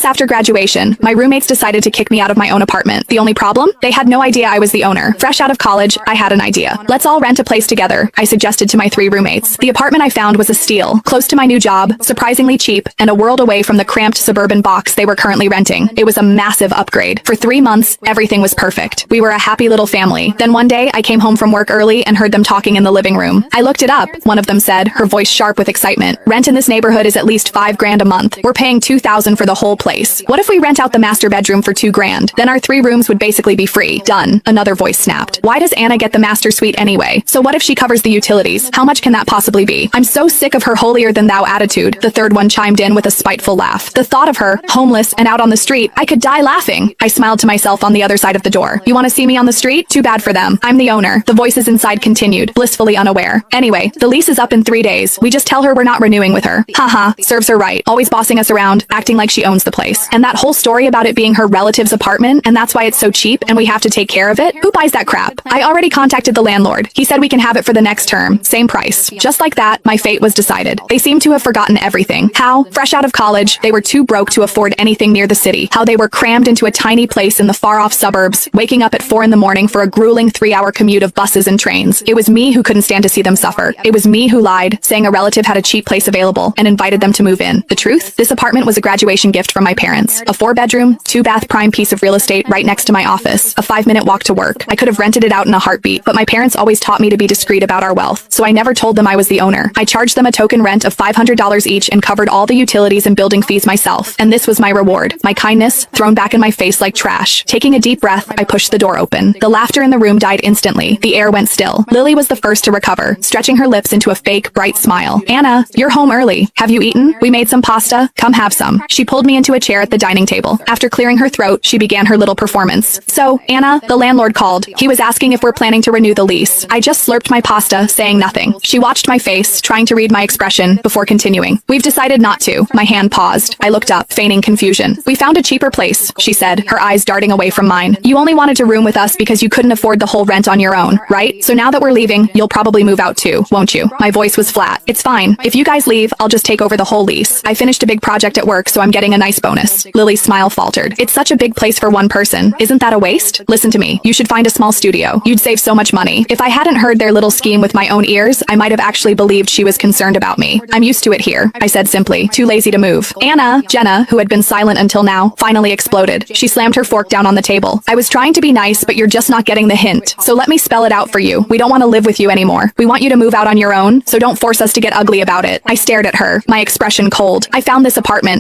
after graduation, my roommates decided to kick me out of my own apartment. The only problem? They had no idea I was the owner. Fresh out of college, I had an idea. Let's all rent a place together, I suggested to my 3 roommates. The apartment I found was a steal, close to my new job, surprisingly cheap, and a world away from the cramped suburban box they were currently renting. It was a massive upgrade. For 3 months, everything was perfect. We were a happy little family. Then one day, I came home from work early and heard them talking in the living room. I looked it up, one of them said, her voice sharp with excitement. Rent in this neighborhood is at least $5 grand a month. We're paying $2,000 for the whole place. What if we rent out the master bedroom for $2 grand? Then our 3 rooms would basically be free. Done. Another voice snapped. Why does Anna get the master suite anyway? So what if she covers the utilities? How much can that possibly be? I'm so sick of her holier-than-thou attitude. The third one chimed in with a spiteful laugh. The thought of her, homeless and out on the street, I could die laughing. I smiled to myself on the other side of the door. You want to see me on the street? Too bad for them. I'm the owner. The voices inside continued, blissfully unaware. Anyway, the lease is up in 3 days. We just tell her we're not renewing with her. Haha, serves her right. Always bossing us around, acting like she owns the place. And that whole story about it being her relative's apartment, and that's why it's so cheap and we have to take care of it? Who buys that crap? I already contacted the landlord. He said we can have it for the next term. Same price. Just like that, my fate was decided. They seem to have forgotten everything. How, fresh out of college, they were too broke to afford anything near the city. How they were crammed into a tiny place in the far-off suburbs, waking up at 4 in the morning for a grueling 3-hour commute of buses and trains. It was me who couldn't stand to see them suffer. It was me who lied, saying a relative had a cheap place available and invited them to move in. The truth? This apartment was a graduation gift from my parents. A 4-bedroom, 2-bath prime piece of real estate right next to my office. A 5-minute walk to work. I could have rented it out in a heartbeat, but my parents always taught me to be discreet about our wealth, so I never told them I was the owner. I charged them a token rent of $500 each and covered all the utilities and building fees myself. And this was my reward. My kindness, thrown back in my face like trash. Taking a deep breath, I pushed the door open. The laughter in the room died instantly. The air went still. Lily was the first to recover, stretching her lips into a fake, bright smile. Anna, you're home early. Have you eaten? We made some pasta. Come have some. She pulled me into a chair at the dining table. After clearing her throat, she began her little performance. So, Anna, the landlord called. He was asking if we're planning to renew the lease. I just slurped my pasta, saying nothing. She watched my face, trying to read my expression, before continuing. We've decided not to. My hand paused. I looked up, feigning confusion. We found a cheaper place, she said, her eyes darting away from mine. You only wanted to room with us because you couldn't afford the whole rent on your own, right? So now that we're leaving, you'll probably move out too, won't you? My voice was flat. It's fine. If you guys leave, I'll just take over the whole lease. I finished a big project at work, so I'm getting a nice bonus. Lily's smile faltered. It's such a big place for one person. Isn't that a waste? Listen to me. You should find a small studio. You'd save so much money. If I hadn't heard their little scheme with my own ears, I might have actually believed she was concerned about me. I'm used to it here, I said simply, too lazy to move. Jenna, who had been silent until now, finally exploded. She slammed her fork down on the table. I was trying to be nice, but you're just not getting the hint. So let me spell it out for you. We don't want to live with you anymore. We want you to move out on your own, so don't force us to get ugly about it. I stared at her, my expression cold. I found this apartment.